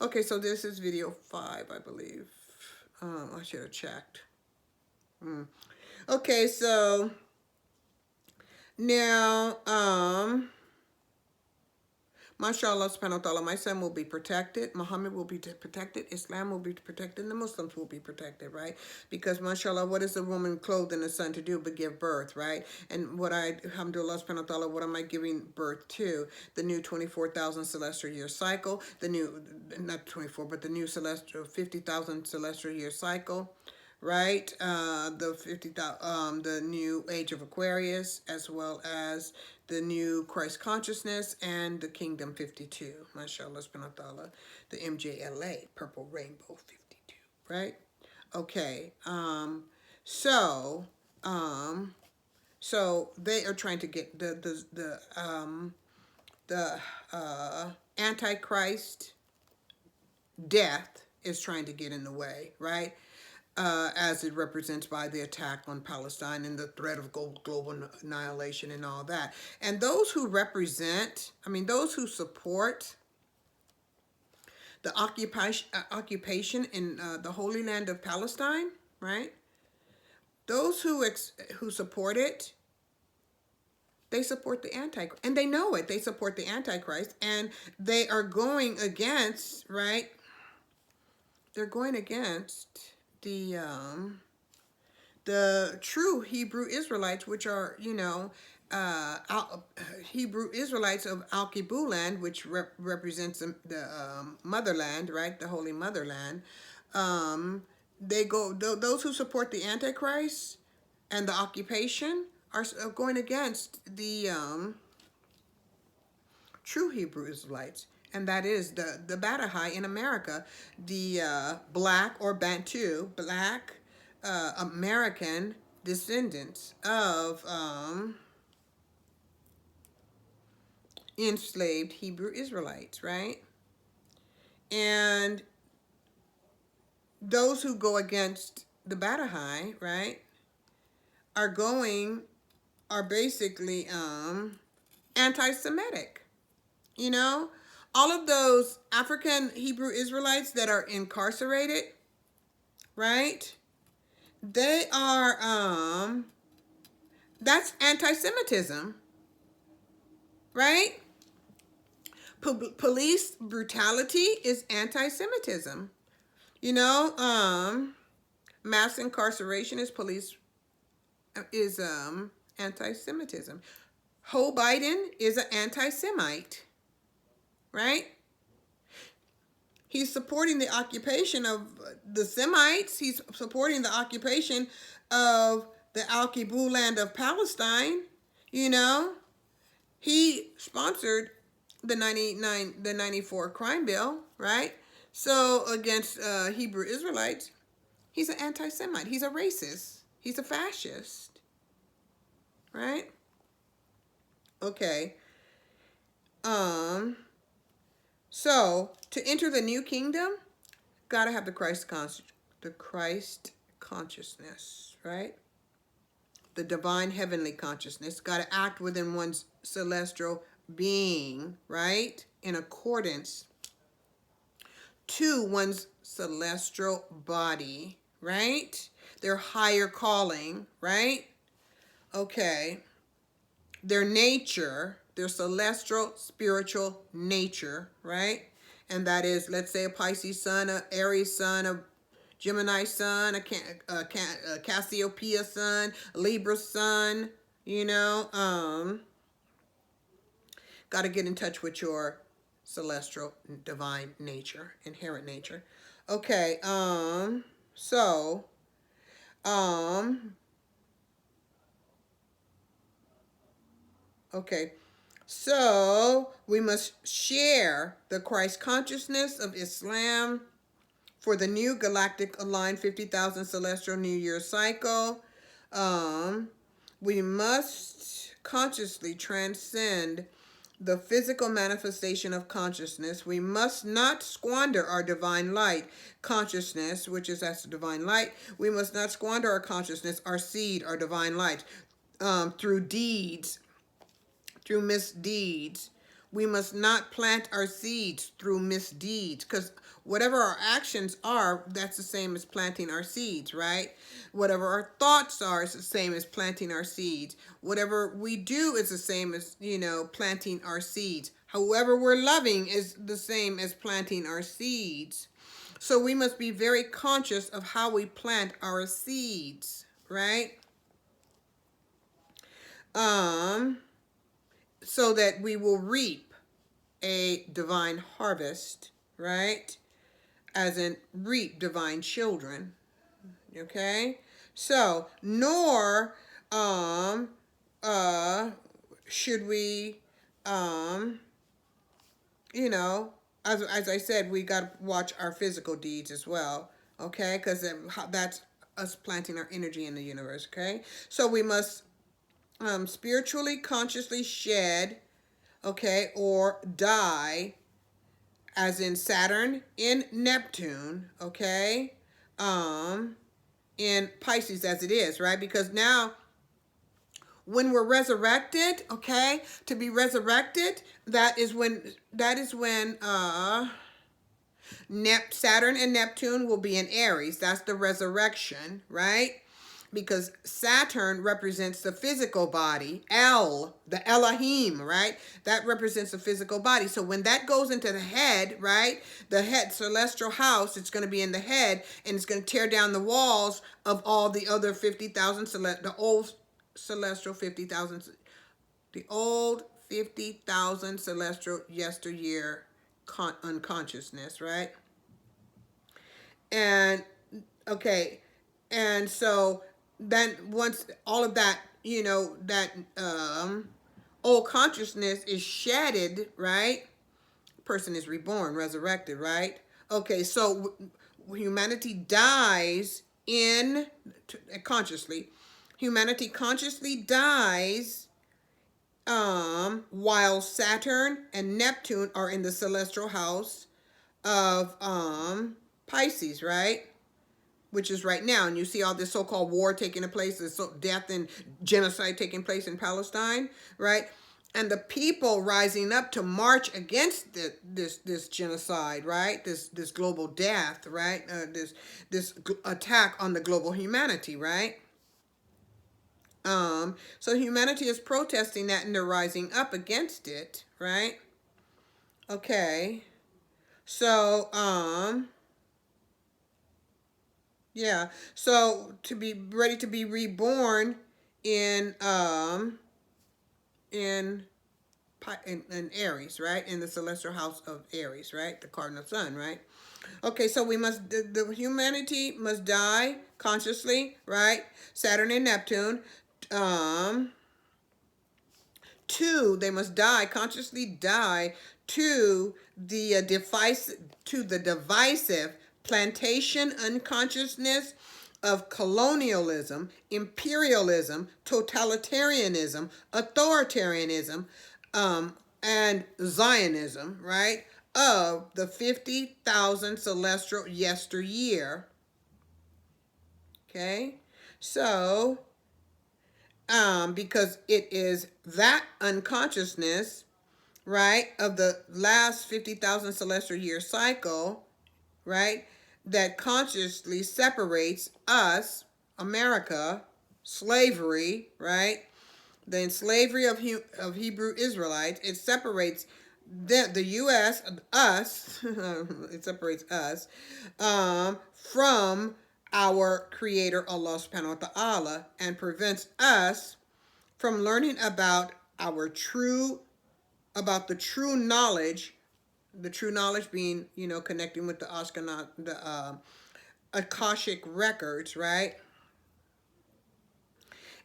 Okay, so this is video 5, I believe. I should have checked. Okay, so now, mashallah subhanahu wa ta'ala, my son will be protected, Muhammad will be protected, Islam will be protected, and the Muslims will be protected, right? Because mashallah, what is a woman clothed in the sun to do but give birth, right? And alhamdulillah subhanahu wa ta'ala, what am I giving birth to? The new 24,000 celestial year cycle, the new, not 24, but the new celestial 50,000 celestial year cycle, right? The new age of Aquarius, as well as the new Christ consciousness and the Kingdom 52. Mashallah, subhanahu wa ta'ala, the MJLA, Purple Rainbow 52, right? Okay. So, so they are trying to get the Antichrist death is trying to get in the way, right? As it represents by the attack on Palestine and the threat of global annihilation and all that. And those who represent, those who support the occupation in the Holy Land of Palestine, right? Those who support it, they support the Antichrist, and they know it. They support the Antichrist, and they are going against, right? They're going against the true Hebrew Israelites, which are, Hebrew Israelites of Al-Kibu land, which represents the motherland, right? The Holy Motherland. Those who support the Antichrist and the occupation are going against the true Hebrew Israelites. And that is the Badahai in America, the black or Bantu, black American descendants of enslaved Hebrew Israelites, right? And those who go against the Badahai, right, are basically anti-Semitic. You know, all of those African Hebrew Israelites that are incarcerated, right? They are, that's anti-Semitism, right? Police brutality is anti-Semitism. You know, mass incarceration is anti-Semitism. Joe Biden is an anti-Semite, right? He's supporting the occupation of the Semites. He's supporting the occupation of the Al-Kibu land of Palestine. You know, he sponsored the 94 crime bill, right? So against Hebrew Israelites, he's an anti-Semite. He's a racist. He's a fascist, right? Okay. So to enter the new kingdom, gotta have the Christ consciousness, right? The divine heavenly consciousness. Gotta act within one's celestial being, right? In accordance to one's celestial body, right? Their higher calling, right? Okay. Their nature, their celestial spiritual nature, right? And that is, let's say, a Pisces sun, a Aries sun, a Gemini sun, a Cassiopeia sun, a Libra sun, you know, got to get in touch with your celestial divine nature, inherent nature. Okay, so, okay, so we must share the Christ consciousness of Islam for the new galactic aligned 50,000 celestial New Year cycle. We must consciously transcend the physical manifestation of consciousness. We must not squander our divine light consciousness, which is that's the divine light. We must not squander our consciousness, our seed, our divine light, through deeds, through misdeeds, We must not plant our seeds through misdeeds, because whatever our actions are, that's the same as planting our seeds, right? Whatever our thoughts are is the same as planting our seeds. Whatever we do is the same as, planting our seeds. However we're loving is the same as planting our seeds. So we must be very conscious of how we plant our seeds, right? So that we will reap a divine harvest, right? As in reap divine children. Okay? So, nor should we as I said, we got to watch our physical deeds as well, okay? Because that's us planting our energy in the universe, okay? So we must spiritually, consciously shed, okay, or die, as in Saturn in Neptune, okay, in Pisces as it is, right? Because now, when we're resurrected, okay, to be resurrected, that is when Saturn and Neptune will be in Aries. That's the resurrection, right? Because Saturn represents the physical body, the Elohim, right? That represents the physical body. So when that goes into the head, right? The head, celestial house, it's going to be in the head, and it's going to tear down the walls of all the other 50,000, the old celestial 50,000, the old 50,000 celestial yesteryear unconsciousness, right? And okay, and so then once all of that, that old consciousness is shedded, right? Person is reborn, resurrected, right? Okay, so humanity dies consciously. Humanity consciously dies while Saturn and Neptune are in the celestial house of Pisces, right? Which is right now. And you see all this so-called war taking place, this death and genocide taking place in Palestine, right? And the people rising up to march against this genocide, right? This global death, right? This attack on the global humanity, right? So humanity is protesting that, and they're rising up against it, right? Okay. So, yeah. So to be ready to be reborn in Aries, right? In the celestial house of Aries, right? The cardinal sun, right? Okay, so the humanity must die consciously, right? Saturn and Neptune. They must consciously die to the divisive plantation unconsciousness of colonialism, imperialism, totalitarianism, authoritarianism, and Zionism, right? Of the 50,000 celestial yesteryear. Okay, so because it is that unconsciousness, right, of the last 50,000 celestial year cycle, right, that consciously separates us, America, slavery, right, the slavery of Hebrew Israelites. It separates the U.S., us, it separates us from our Creator, Allah subhanahu wa ta'ala, and prevents us from learning about the true knowledge, being, connecting with the Akashic records, right?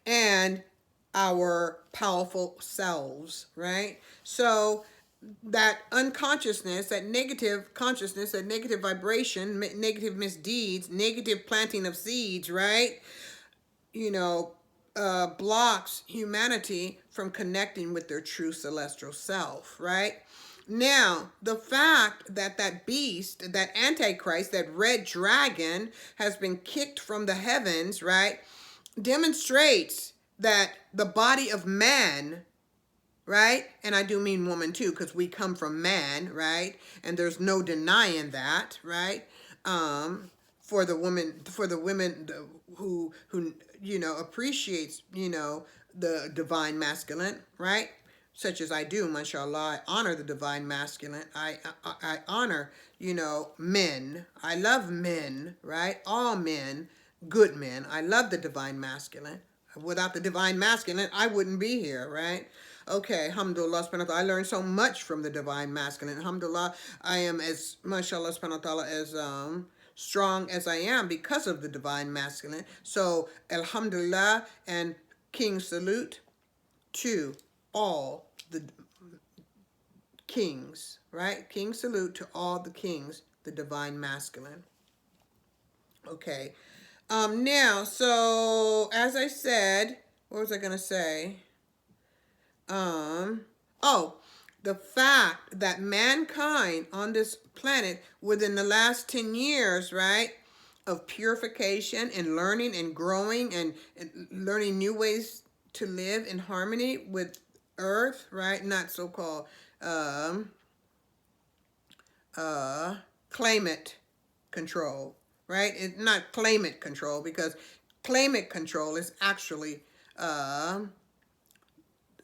And our powerful selves, right? So that unconsciousness, that negative consciousness, that negative vibration, negative misdeeds, negative planting of seeds, right? Blocks humanity from connecting with their true celestial self, right? Now, the fact that beast, that Antichrist, that red dragon has been kicked from the heavens, right, demonstrates that the body of man, right? And I do mean woman too, because we come from man, right? And there's no denying that, right? For the women who appreciates the divine masculine, right? Such as I do, mashallah. I honor the divine masculine. I honor men. I love men, right? All men, good men. I love the divine masculine. Without the divine masculine, I wouldn't be here, right? Okay, alhamdulillah, subhanahu wa ta'ala. I learned so much from the divine masculine. Alhamdulillah, I am as, mashallah, subhanahu wa ta'ala, as strong as I am because of the divine masculine. So, alhamdulillah, and king salute to all the kings, right? King salute to all the kings, the divine masculine. Okay. Now, so as I said, what was I gonna say? Oh, the fact that mankind on this planet within the last 10 years, right, of purification and learning and growing and learning new ways to live in harmony with earth, right? Not so-called climate control, right? It's not climate control, because climate control is actually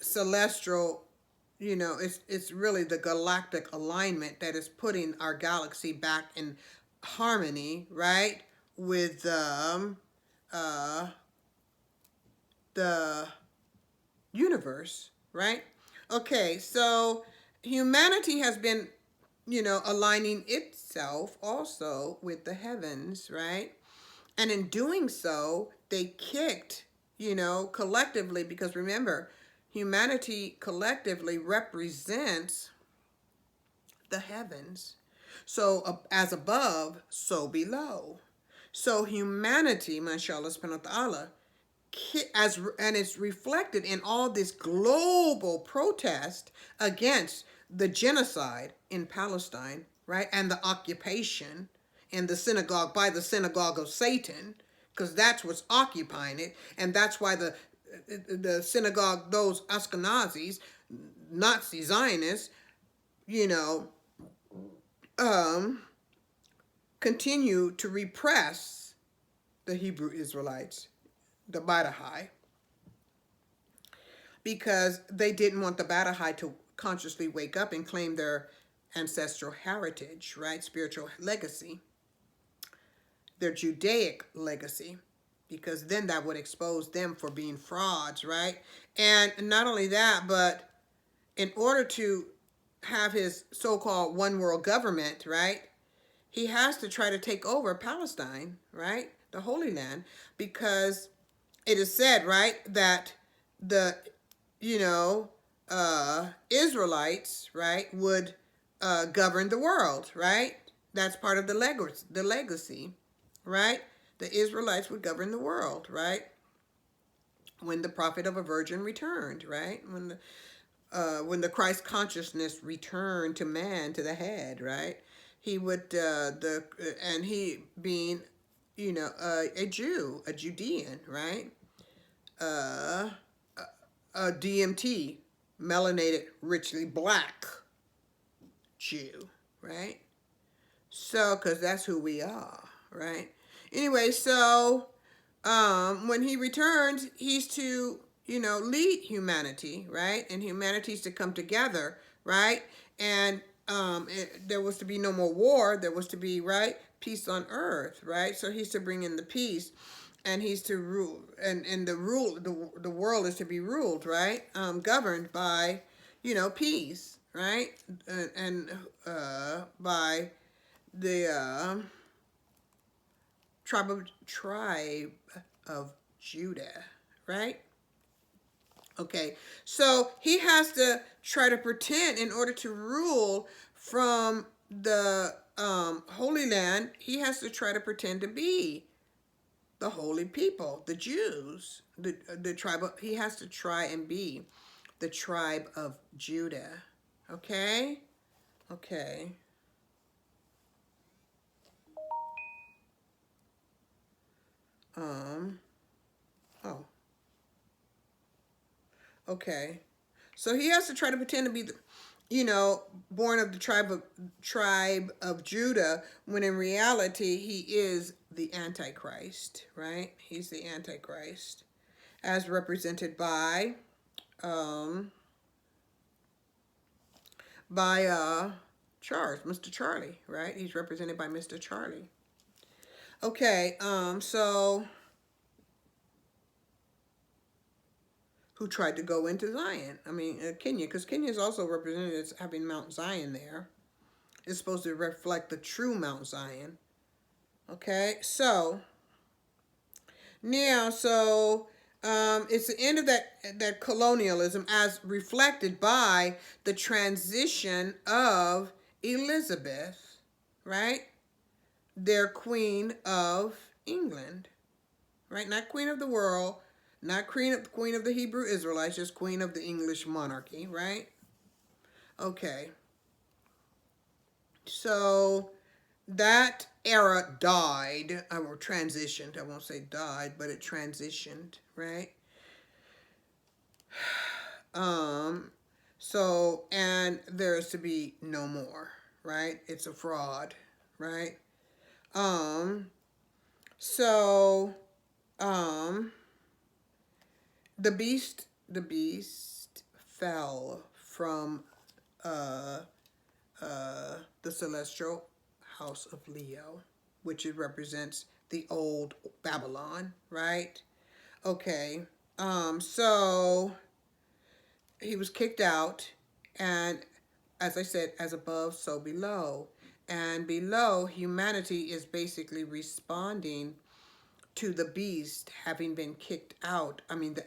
celestial, it's really the galactic alignment that is putting our galaxy back in harmony, right, with the universe, right? Okay, so humanity has been, aligning itself also with the heavens, right? And in doing so, they kicked, collectively, because remember, humanity collectively represents the heavens. So as above, so below. So humanity, mashallah, subhanahu wa ta'ala, and it's reflected in all this global protest against the genocide in Palestine, right? And the occupation in the synagogue, by the synagogue of Satan, because that's what's occupying it. And that's why the synagogue, those Ashkenazis, Nazi Zionists, continue to repress the Hebrew Israelites, the Badahai, because they didn't want the Badahai to consciously wake up and claim their ancestral heritage, right? Spiritual legacy, their Judaic legacy, because then that would expose them for being frauds, right? And not only that, but in order to have his so-called one world government, right, he has to try to take over Palestine, right, the Holy Land, because it is said, right, that the Israelites, right, would govern the world, right? That's part of the legacy, right? The Israelites would govern the world, right? When the prophet of a virgin returned, right? When the Christ consciousness returned to man, to the head, right? He would and he being, a Jew, a Judean, right? A DMT, melanated, richly black Jew, right? So, because that's who we are, right? Anyway, so when he returns, he's to, lead humanity, right? And humanity's to come together, right? And there was to be no more war. There was to be, right, peace on earth, right? So he's to bring in the peace, and he's to rule, and the world is to be ruled, right? Governed by, peace, right? And by the tribe of Judah, right? Okay, so he has to try to pretend, in order to rule from the Holy Land, he has to try to pretend to be the holy people, the Jews, the tribe of, he has to try and be the tribe of Judah. Okay? Okay. Oh. Okay. So he has to try to pretend to be the, you know, born of the tribe of Judah, when in reality he is the Antichrist, right? He's the Antichrist, as represented um by Charles, Mr. Charlie, right? He's represented by Mr. Charlie. Okay, so who tried to go into Zion? I mean, Kenya, because Kenya is also represented as having Mount Zion there. It's supposed to reflect the true Mount Zion. Okay, so now, it's the end of that colonialism, as reflected by the transition of Elizabeth, right? Their Queen of England, right? Not Queen of the world, not Queen of the Hebrew Israelites, just Queen of the English monarchy, right? Okay. So that era died, or transitioned. I won't say died, but it transitioned, right? So, and there's to be no more, right? It's a fraud, right? Um, so, um, the beast fell from uh, the celestial house of Leo, which it represents the old Babylon, right? Okay. So he was kicked out, and as I said, as above, so below. And below, humanity is basically responding to the beast having been kicked out. I mean, the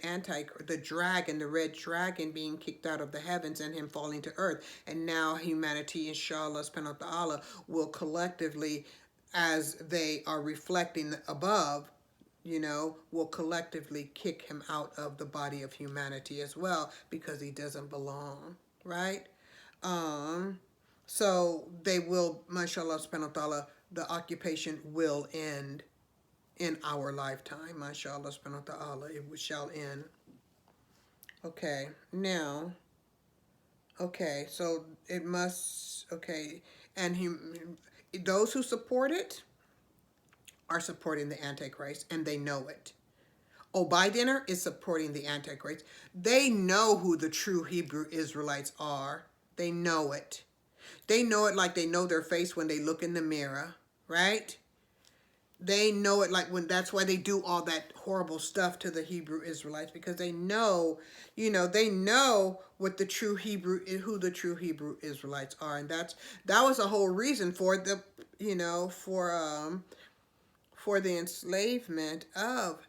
dragon, the red dragon being kicked out of the heavens and him falling to earth. And now humanity, inshallah, subhanahu wa ta'ala, will collectively, as they are reflecting above, will collectively kick him out of the body of humanity as well, because he doesn't belong, right? So they will, mashallah, subhanahu wa ta'ala, the occupation will end in our lifetime, mashallah, subhanahu wa ta'ala, it shall end. Okay, now, okay, so it must, okay, and those who support it are supporting the Antichrist, and they know it. Biden is supporting the Antichrist. They know who the true Hebrew Israelites are. They know it. They know it like they know their face when they look in the mirror, right? They know it like when, that's why they do all that horrible stuff to the Hebrew Israelites, because they know, they know what the true who the true Hebrew Israelites are. And that was the whole reason for the, for the enslavement of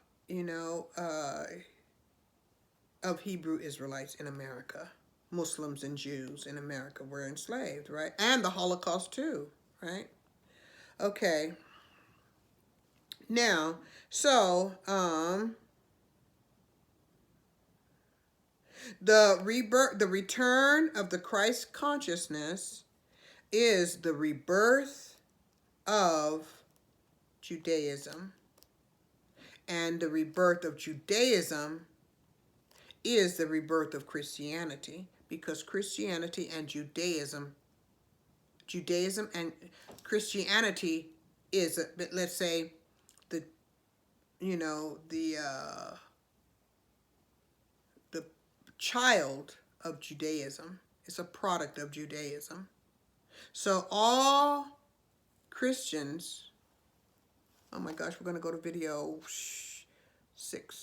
Hebrew Israelites in America. Muslims and Jews in America were enslaved, right? And the Holocaust too, right? Okay. Now, so, the return of the Christ consciousness is the rebirth of Judaism. And the rebirth of Judaism is the rebirth of Christianity, because Christianity and Judaism and Christianity is, let's say, the the child of Judaism. It's a product of Judaism. So all Christians, oh my gosh, we're going to go to video 6.